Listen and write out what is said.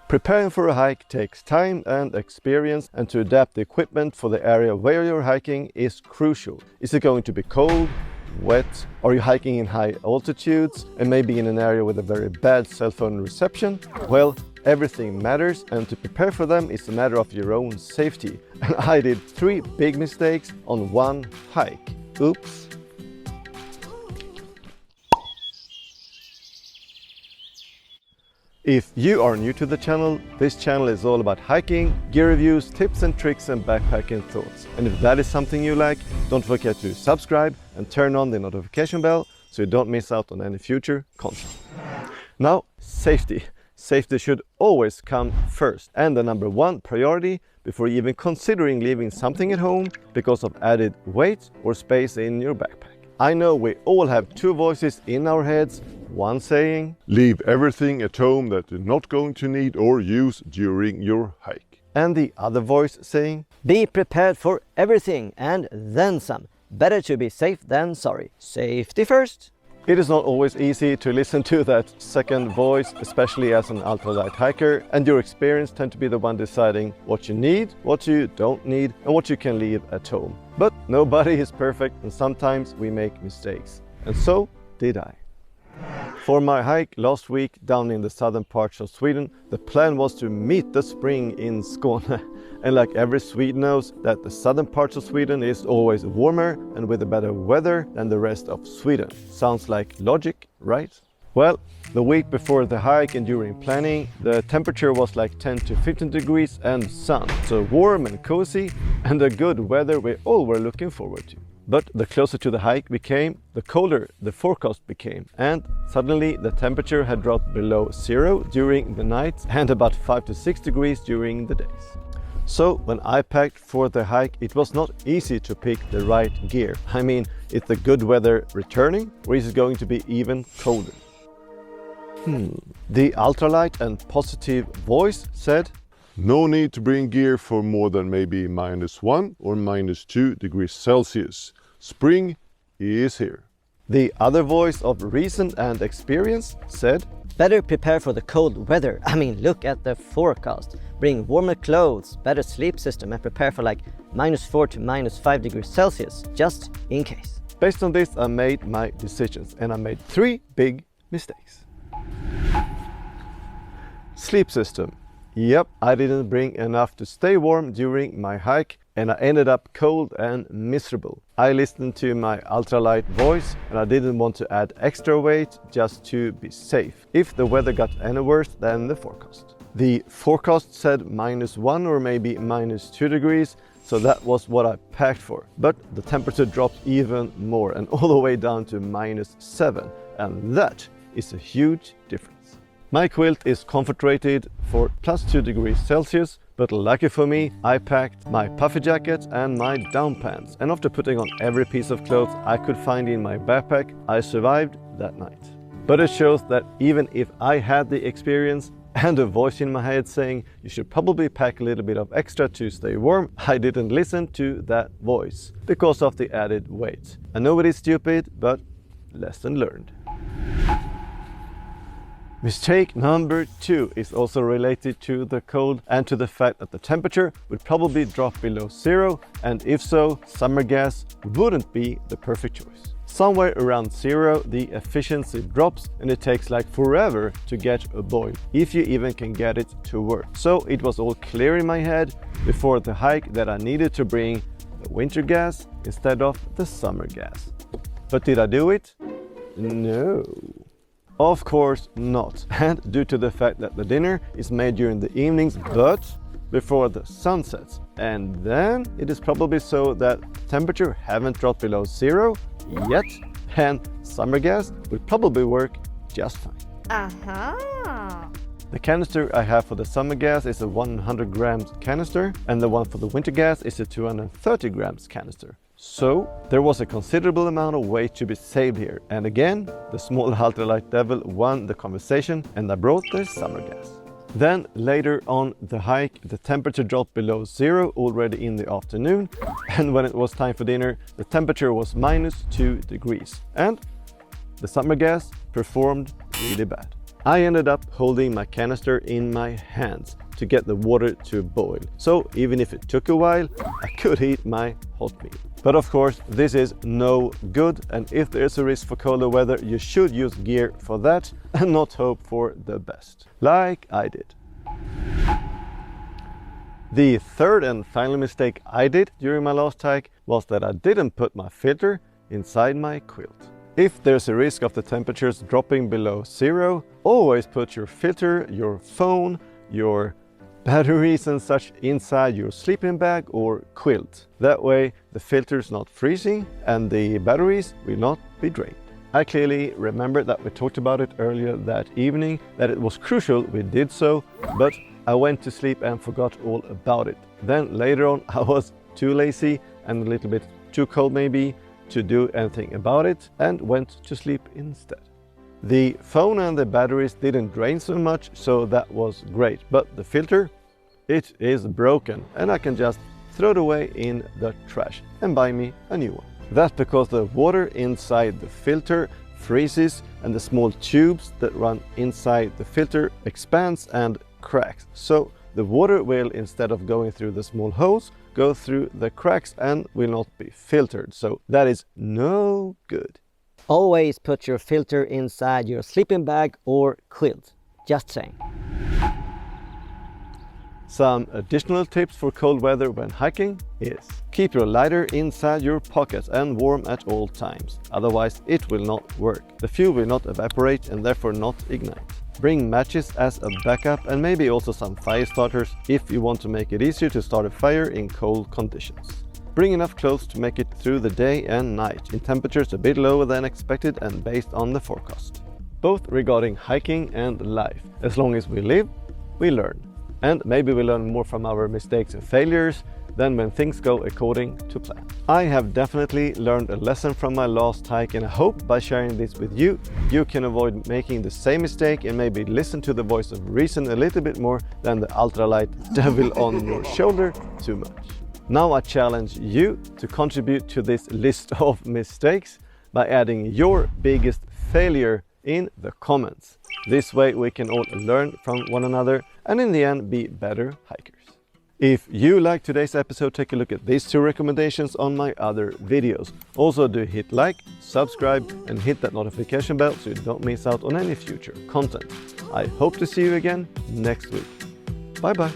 Preparing for a hike takes time and experience, and to adapt the equipment for the area where you're hiking is crucial. Is it going to be cold, wet? Are you hiking in high altitudes and maybe in an area with a very bad cell phone reception? Well, everything matters, and to prepare for them is a matter of your own safety. And I did 3 big mistakes on one hike. Oops. If you are new to the channel, this channel is all about hiking, gear reviews, tips and tricks and backpacking thoughts. And if that is something you like, don't forget to subscribe and turn on the notification bell so you don't miss out on any future content. Now, safety. Safety should always come first and the number 1 priority before even considering leaving something at home because of added weight or space in your backpack. I know we all have 2 voices in our heads, one saying, "Leave everything at home that you're not going to need or use during your hike." and the other voice saying, Be prepared for everything and then some. Better to be safe than sorry. Safety first. It is not always easy to listen to that second voice, especially as an ultralight hiker, and your experience tend to be the one deciding what you need, what you don't need, and what you can leave at home. But nobody is perfect, and sometimes we make mistakes. And so did I. For my hike last week down in the southern parts of Sweden, the plan was to meet the spring in Skåne. And like every Swede knows that the southern parts of Sweden is always warmer and with a better weather than the rest of Sweden. Sounds like logic, right? Well, the week before the hike and during planning, the temperature was like 10 to 15 degrees and sun. So warm and cozy and the good weather we all were looking forward to. But the closer to the hike we came, the colder the forecast became, and suddenly the temperature had dropped below 0 during the night and about 5 to 6 degrees during the days. So when I packed for the hike, it was not easy to pick the right gear. I mean, is the good weather returning or is it going to be even colder? The ultralight and positive voice said, No need to bring gear for more than maybe -1 or -2 degrees Celsius. Spring is here. The other voice of reason and experience said, Better prepare for the cold weather. I mean, look at the forecast. Bring warmer clothes, better sleep system, and prepare for like -4 to -5 degrees Celsius, just in case. Based on this, I made my decisions and I made 3 big mistakes. Sleep system. Yep, I didn't bring enough to stay warm during my hike and I ended up cold and miserable. I listened to my ultralight voice and I didn't want to add extra weight just to be safe if the weather got any worse than the forecast. The forecast said -1 or maybe -2 degrees, so that was what I packed for. But the temperature dropped even more and all the way down to -7, and that is a huge difference. My quilt is comfort rated for +2 degrees Celsius, but lucky for me, I packed my puffy jacket and my down pants, and after putting on every piece of clothes I could find in my backpack, I survived that night. But it shows that even if I had the experience and a voice in my head saying you should probably pack a little bit of extra to stay warm, I didn't listen to that voice because of the added weight. I know it is stupid, but lesson learned. Mistake number 2 is also related to the cold and to the fact that the temperature would probably drop below 0, and if so, summer gas wouldn't be the perfect choice. Somewhere around 0, the efficiency drops and it takes like forever to get a boil, if you even can get it to work. So it was all clear in my head before the hike that I needed to bring the winter gas instead of the summer gas. But did I do it? No. Of course not, and due to the fact that the dinner is made during the evenings but before the sun sets. And then it is probably so that temperature haven't dropped below 0 yet, and summer gas will probably work just fine. The canister I have for the summer gas is a 100 grams canister, and the one for the winter gas is a 230 grams canister. So there was a considerable amount of weight to be saved here, and again the small ultralight devil won the conversation and I brought the summer gas. Then later on the hike the temperature dropped below 0 already in the afternoon, and when it was time for dinner the temperature was -2 degrees and the summer gas performed really bad. I ended up holding my canister in my hands to get the water to boil. So even if it took a while, I could eat my hot meal. But of course, this is no good, and if there is a risk for colder weather, you should use gear for that and not hope for the best, like I did. The third and final mistake I did during my last hike was that I didn't put my filter inside my quilt. If there's a risk of the temperatures dropping below zero, always put your filter, your phone, your batteries and such inside your sleeping bag or quilt. That way the filter's not freezing and the batteries will not be drained. I clearly remember that we talked about it earlier that evening, that it was crucial we did so, but I went to sleep and forgot all about it. Then later on I was too lazy and a little bit too cold maybe to do anything about it and went to sleep instead. The phone and the batteries didn't drain so much, so that was great. But the filter, it is broken and I can just throw it away in the trash and buy me a new one. That's because the water inside the filter freezes and the small tubes that run inside the filter expands and cracks. So the water will, instead of going through the small holes, go through the cracks and will not be filtered. So that is no good. Always put your filter inside your sleeping bag or quilt. Just saying. Some additional tips for cold weather when hiking is: keep your lighter inside your pocket and warm at all times, otherwise it will not work. The fuel will not evaporate and therefore not ignite. Bring matches as a backup and maybe also some fire starters if you want to make it easier to start a fire in cold conditions. Bring enough clothes to make it through the day and night, in temperatures a bit lower than expected and based on the forecast. Both regarding hiking and life. As long as we live, we learn. And maybe we learn more from our mistakes and failures than when things go according to plan. I have definitely learned a lesson from my last hike, and I hope by sharing this with you, you can avoid making the same mistake and maybe listen to the voice of reason a little bit more than the ultralight devil on your shoulder too much. Now I challenge you to contribute to this list of mistakes by adding your biggest failure in the comments. This way we can all learn from one another and in the end be better hikers. If you like today's episode, take a look at these two recommendations on my other videos. Also do hit like, subscribe and hit that notification bell so you don't miss out on any future content. I hope to see you again next week. Bye bye.